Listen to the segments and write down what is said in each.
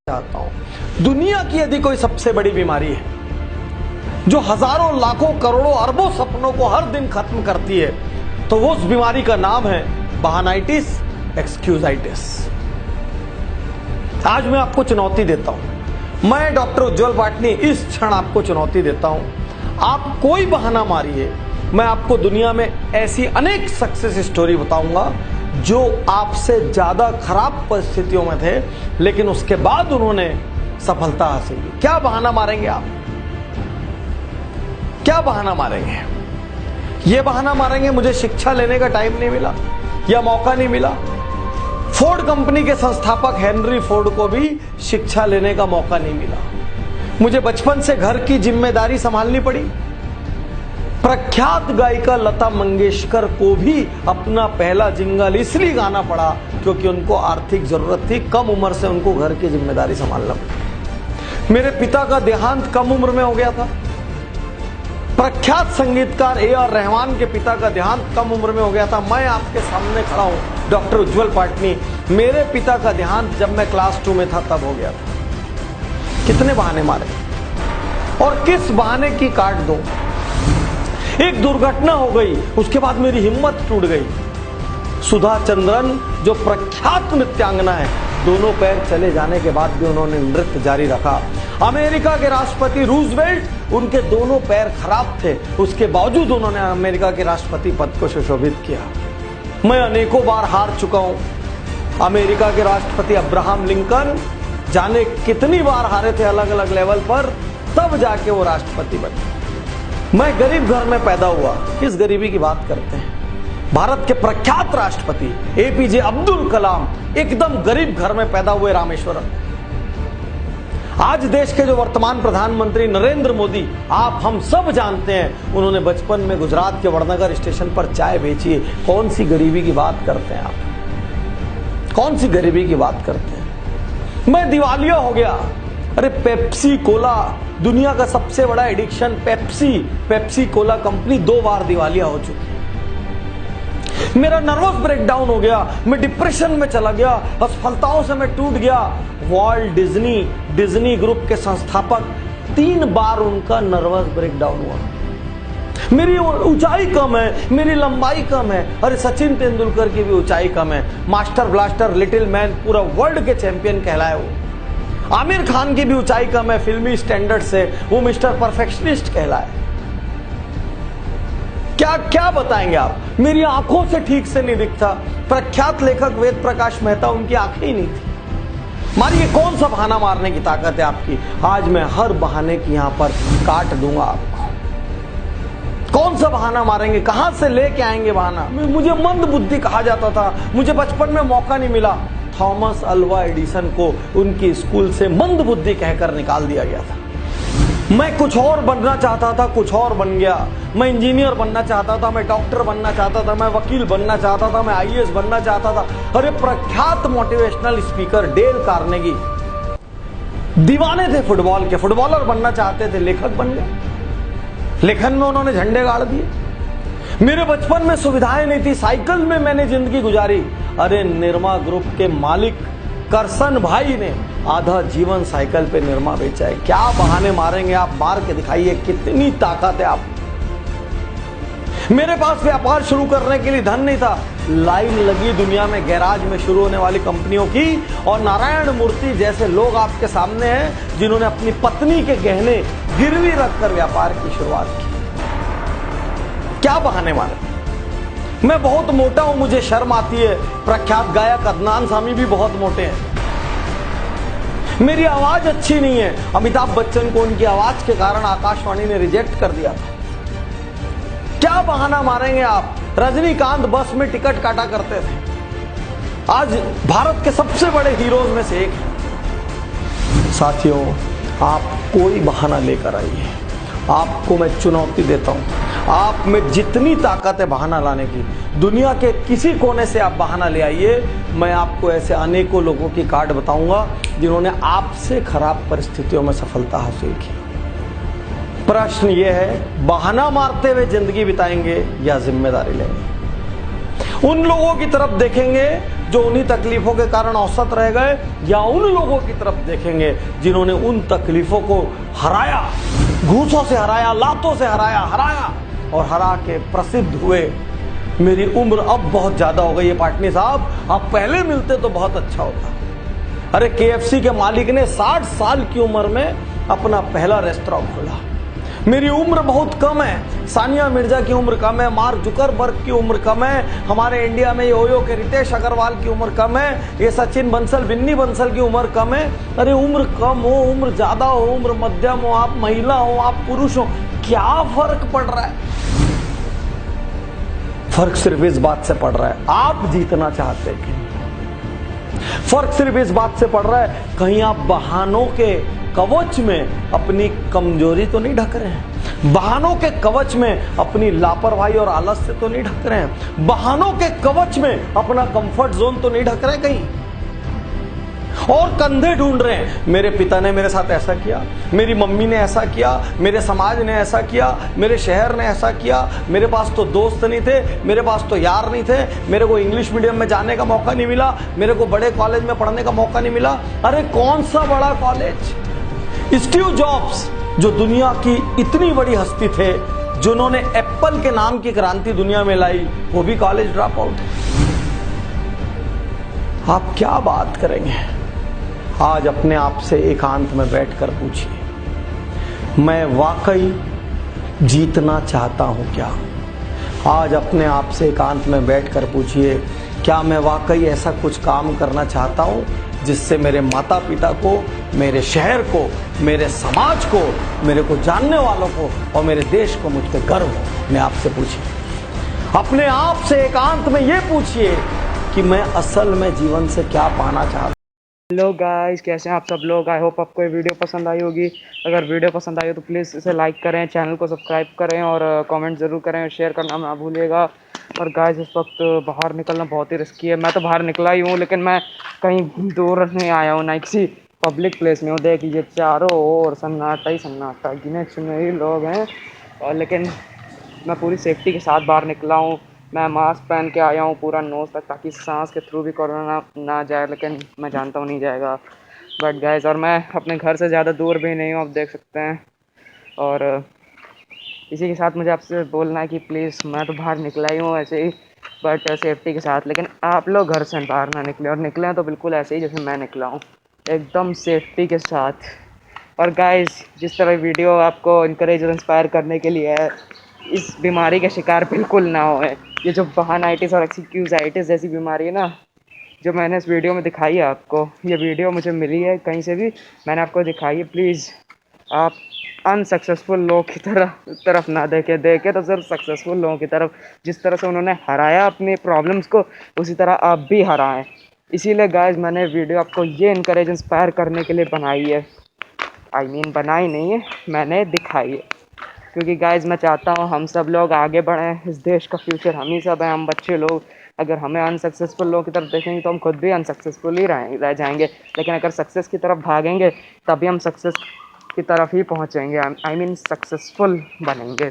चाहता हूं, दुनिया की यदि कोई सबसे बड़ी बीमारी है जो हजारों लाखों करोड़ों अरबों सपनों को हर दिन खत्म करती है, तो वो उस बीमारी का नाम है बहानाइटिस, एक्सक्यूजाइटिस। आज मैं आपको चुनौती देता हूं, मैं डॉक्टर उज्जवल पाटनी इस क्षण आपको चुनौती देता हूं, आप कोई बहाना मारिए, मैं आपको दुनिया में ऐसी अनेक सक्सेस स्टोरी बताऊंगा जो आपसे ज्यादा खराब परिस्थितियों में थे लेकिन उसके बाद उन्होंने सफलता हासिल की। क्या बहाना मारेंगे आप? क्या बहाना मारेंगे? ये बहाना मारेंगे मुझे शिक्षा लेने का टाइम नहीं मिला या मौका नहीं मिला। फोर्ड कंपनी के संस्थापक हेनरी फोर्ड को भी शिक्षा लेने का मौका नहीं मिला। मुझे बचपन से घर की जिम्मेदारी संभालनी पड़ी। प्रख्यात गायिका लता मंगेशकर को भी अपना पहला जिंगल इसलिए गाना पड़ा क्योंकि उनको आर्थिक जरूरत थी, कम उम्र से उनको घर की जिम्मेदारी संभालना पड़ी। मेरे पिता का देहांत कम उम्र में हो गया था। प्रख्यात संगीतकार ए.आर. रहमान के पिता का देहांत कम उम्र में हो गया था। मैं आपके सामने खड़ा हूं डॉक्टर उज्जवल पाटनी, मेरे पिता का देहांत जब मैं क्लास 2 में था तब हो गया था। कितने बहाने मारे और किस बहाने की काट दो। एक दुर्घटना हो गई, उसके बाद मेरी हिम्मत टूट गई। सुधा चंद्रन जो प्रख्यात नृत्यांगना है, दोनों पैर चले जाने के बाद भी उन्होंने नृत्य जारी रखा। अमेरिका के राष्ट्रपति रूजवेल्ट, उनके दोनों पैर खराब थे, उसके बावजूद उन्होंने अमेरिका के राष्ट्रपति पद को सुशोभित किया। मैं अनेकों बार हार चुका हूं। अमेरिका के राष्ट्रपति अब्राहम लिंकन जाने कितनी बार हारे थे अलग अलग लेवल पर, तब जाके वो राष्ट्रपति बने। मैं गरीब घर में पैदा हुआ। किस गरीबी की बात करते हैं? भारत के प्रख्यात राष्ट्रपति एपीजे अब्दुल कलाम एकदम गरीब घर में पैदा हुए रामेश्वरम। आज देश के जो वर्तमान प्रधानमंत्री नरेंद्र मोदी, आप हम सब जानते हैं, उन्होंने बचपन में गुजरात के वड़नगर स्टेशन पर चाय बेची है। कौन सी गरीबी की बात करते हैं आप? कौन सी गरीबी की बात करते हैं? मैं दिवालिया हो गया। अरे पेप्सी कोला, दुनिया का सबसे बड़ा एडिक्शन पेप्सी कोला कंपनी 2 बार दिवालिया हो चुकी। मेरा नर्वस ब्रेकडाउन हो गया, मैं डिप्रेशन में चला गया, असफलताओं से मैं टूट गया। वॉल्ट डिज्नी ग्रुप के संस्थापक 3 बार उनका नर्वस ब्रेकडाउन हुआ। मेरी ऊंचाई कम है, मेरी लंबाई कम है। अरे सचिन तेंदुलकर की भी ऊंचाई कम है। मास्टर ब्लास्टर, लिटिल मैन, पूरा वर्ल्ड के चैंपियन कहलाए वो। आमिर खान की भी ऊंचाई कम है फिल्मी स्टैंडर्ड से, वो मिस्टर परफेक्शनिस्ट कहलाए। क्या क्या बताएंगे आप? मेरी आंखों से ठीक से नहीं दिखता। प्रख्यात लेखक वेद प्रकाश मेहता, उनकी आंखें ही नहीं थी। मारिए, कौन सा बहाना मारने की ताकत है आपकी? आज मैं हर बहाने की यहां पर काट दूंगा आपको। कौन सा बहाना मारेंगे? कहां से लेके आएंगे बहाना? मुझे मंद बुद्धि कहा जाता था, मुझे बचपन में मौका नहीं मिला। थॉमस अल्वा एडिसन को उनकी स्कूल से मंद बुद्धि कहकर निकाल दिया गया था। मैं कुछ और बनना चाहता था, कुछ और बन गया। मैं इंजीनियर बनना चाहता था, मैं डॉक्टर बनना चाहता था, मैं वकील बनना चाहता था, मैं आईएएस बनना चाहता था। अरे प्रख्यात मोटिवेशनल स्पीकर डेल कार्नेगी दीवाने थे फुटबॉल के, फुटबॉलर बनना चाहते थे, लेखक बन गए। लेखन में उन्होंने झंडे गाड़ दिए। मेरे बचपन में सुविधाएं नहीं थी, साइकिल में मैंने जिंदगी गुजारी। अरे निरमा ग्रुप के मालिक करसन भाई ने आधा जीवन साइकिल पे निरमा बेचा है। क्या बहाने मारेंगे आप? मार के दिखाइए, कितनी ताकत है आप। मेरे पास व्यापार शुरू करने के लिए धन नहीं था। लाइन लगी दुनिया में गैराज में शुरू होने वाली कंपनियों की, और नारायण मूर्ति जैसे लोग आपके सामने हैं जिन्होंने अपनी पत्नी के गहने गिरवी रखकर व्यापार की शुरुआत की। क्या बहाने मारे? मैं बहुत मोटा हूं, मुझे शर्म आती है। प्रख्यात गायक अदनान सामी भी बहुत मोटे हैं। मेरी आवाज अच्छी नहीं है। अमिताभ बच्चन को उनकी आवाज के कारण आकाशवाणी ने रिजेक्ट कर दिया था। क्या बहाना मारेंगे आप? रजनीकांत बस में टिकट काटा करते थे, आज भारत के सबसे बड़े हीरोज में से एक है। साथियों, आप कोई बहाना लेकर आइए, आपको मैं चुनौती देता हूं। आप में जितनी ताकत है बहाना लाने की, दुनिया के किसी कोने से आप बहाना ले आइए। मैं आपको ऐसे अनेकों लोगों की कार्ड बताऊंगा जिन्होंने आपसे खराब परिस्थितियों में सफलता हासिल की। प्रश्न यह है, बहाना मारते हुए जिंदगी बिताएंगे या जिम्मेदारी लेंगे? उन लोगों की तरफ देखेंगे जो उन्हीं तकलीफों के कारण औसत रह गए, या उन लोगों की तरफ देखेंगे जिन्होंने उन तकलीफों को हराया, घूसों से हराया, लातों से हराया और हरा के प्रसिद्ध हुए। मेरी उम्र अब बहुत ज्यादा हो गई है पाटनी साहब, आप पहले मिलते तो बहुत अच्छा होता। अरे KFC के मालिक ने 60 साल की उम्र में अपना पहला रेस्टोरेंट खोला। मेरी उम्र बहुत कम है, सानिया मिर्जा की उम्र कम है, मार्क जुकरबर्ग की उम्र कम है, हमारे इंडिया में योयो के रितेश अग्रवाल की उम्र कम है, ये सचिन बंसल, बिन्नी बंसल की उम्र कम है। अरे उम्र कम हो, उम्र ज्यादा हो, उम्र मध्यम हो, आप महिला हो, आप पुरुष हो, क्या फर्क पड़ रहा है? फर्क सिर्फ इस बात से पड़ रहा है, आप जीतना चाहते हैं। फर्क सिर्फ इस बात से पड़ रहा है, कहीं आप बहानों के कवच में अपनी कमजोरी तो नहीं ढक रहे हैं, बहानों के कवच में अपनी लापरवाही और आलस से तो नहीं ढक रहे हैं, बहानों के कवच में अपना कंफर्ट जोन तो नहीं ढक रहे कहीं, और कंधे ढूंढ रहे हैं। मेरे पिता ने मेरे साथ ऐसा किया, मेरी मम्मी ने ऐसा किया, मेरे समाज ने ऐसा किया, मेरे शहर ने ऐसा किया, मेरे पास तो दोस्त नहीं थे, मेरे पास तो यार नहीं थे, मेरे को इंग्लिश मीडियम में जाने का मौका नहीं मिला, मेरे को बड़े कॉलेज में पढ़ने का मौका नहीं मिला। अरे कौन सा बड़ा कॉलेज? स्टीव जॉब्स जो दुनिया की इतनी बड़ी हस्ती थे, जिन्होंने एप्पल के नाम की क्रांति दुनिया में लाई, वो भी कॉलेज ड्रॉप आउट। आप क्या बात करेंगे? आज अपने आप से एकांत में बैठकर पूछिए, मैं वाकई जीतना चाहता हूं क्या? आज अपने आप से एकांत में बैठकर पूछिए, क्या मैं वाकई ऐसा कुछ काम करना चाहता हूं जिससे मेरे माता पिता को, मेरे शहर को, मेरे समाज को, मेरे को जानने वालों को और मेरे देश को मुझ पर गर्व हो? मैं आपसे पूछिए, अपने आप से एकांत में ये पूछिए कि मैं असल में जीवन से क्या पाना चाहता हूं। हेलो गाइस, कैसे हैं आप सब लोग? आई होप आपको ये वीडियो पसंद आई होगी। अगर वीडियो पसंद आई हो तो प्लीज़ इसे लाइक करें, चैनल को सब्सक्राइब करें और कमेंट ज़रूर करें और शेयर करना ना भूलिएगा। और गाइस, इस वक्त बाहर निकलना बहुत ही रिस्की है। मैं तो बाहर निकला ही हूँ, लेकिन मैं कहीं दूर नहीं आया हूँ, ना किसी पब्लिक प्लेस में हूँ। देख लीजिए चारों ओर सन्नाटा ही सन्नाटा, गिने चुने ही लोग हैं। और लेकिन मैं पूरी सेफ्टी के साथ बाहर निकला हूँ। मैं मास्क पहन के आया हूँ पूरा नोज तक, ताकि सांस के थ्रू भी कोरोना ना जाए, लेकिन मैं जानता हूँ नहीं जाएगा। बट गाइस, और मैं अपने घर से ज़्यादा दूर भी नहीं हूँ, आप देख सकते हैं। और इसी के साथ मुझे आपसे बोलना है कि प्लीज़, मैं तो बाहर निकला ही हूँ ऐसे ही, बट सेफ्टी के साथ। लेकिन आप लोग घर से बाहर ना निकलें, और निकलें तो बिल्कुल ऐसे ही जैसे मैं निकला हूँ, एकदम सेफ्टी के साथ। और गाइस, जिस तरह वीडियो आपको इनकरेज और इंस्पायर करने के लिए है, इस बीमारी के शिकार बिल्कुल ना होए। ये जो बहानाइटिस और एक्सक्यूजाइटिस जैसी बीमारी है ना, जो मैंने इस वीडियो में दिखाई है आपको, ये वीडियो मुझे मिली है कहीं से भी, मैंने आपको दिखाई है। प्लीज़ आप अनसक्सेसफुल लोगों की तरफ ना देखे तो सिर्फ सक्सेसफुल लोगों की तरफ। जिस तरह से उन्होंने हराया अपनी प्रॉब्लम्स को, उसी तरह आप भी हराएं। इसीलिए गाइस, मैंने वीडियो आपको ये इनकरेज इंस्पायर करने के लिए बनाई है। बनाई नहीं है, मैंने दिखाई है। क्योंकि गाइज़, मैं चाहता हूँ हम सब लोग आगे बढ़ें। इस देश का फ्यूचर हम ही सब हैं, हम बच्चे लोग। अगर हमें अनसक्सेसफुल लोगों की तरफ देखेंगे तो हम खुद भी अनसक्सेसफुल ही रह जाएंगे। लेकिन अगर सक्सेस की तरफ भागेंगे तभी हम सक्सेस की तरफ ही पहुँचेंगे, सक्सेसफुल बनेंगे।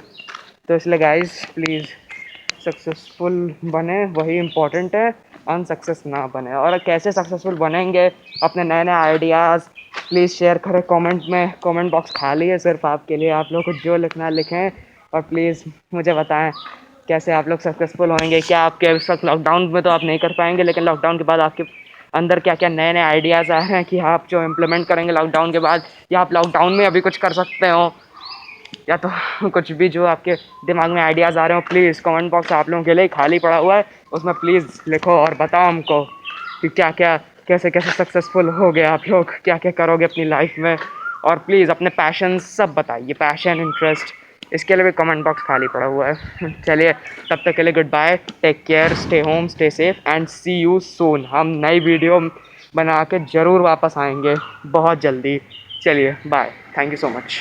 तो इसलिए गाइज़, प्लीज़ सक्सेसफुल बने, वही इम्पोर्टेंट है, अनसक्सेस ना बने। और कैसे सक्सेसफुल बनेंगे, अपने नए नए आइडियाज़ प्लीज़ शेयर करें कमेंट में। कमेंट बॉक्स खाली है सिर्फ आपके लिए, आप लोग को जो लिखना है लिखें। और प्लीज़ मुझे बताएं कैसे आप लोग सक्सेसफुल होंगे। क्या आपके इस वक्त लॉकडाउन में तो आप नहीं कर पाएंगे, लेकिन लॉकडाउन के बाद आपके अंदर क्या क्या नए नए आइडियाज़ आ रहे हैं कि आप जो इम्प्लीमेंट करेंगे लॉकडाउन के बाद, या आप लॉकडाउन में अभी कुछ कर सकते हो, या तो कुछ भी जो आपके दिमाग में आइडियाज़ आ रहे हो। प्लीज़ कमेंट बॉक्स आप लोगों के लिए खाली पड़ा हुआ है, उसमें प्लीज़ लिखो और बताओ हमको कि क्या क्या, कैसे कैसे सक्सेसफुल हो गए आप लोग, क्या क्या करोगे अपनी लाइफ में। और प्लीज़ अपने पैशन सब बताइए, पैशन, इंटरेस्ट, इसके लिए भी कमेंट बॉक्स खाली पड़ा हुआ है। चलिए, तब तक के लिए goodbye, take care, stay home, stay safe and see you soon. हम नई वीडियो बना के ज़रूर वापस आएंगे बहुत जल्दी। चलिए bye, thank you so much.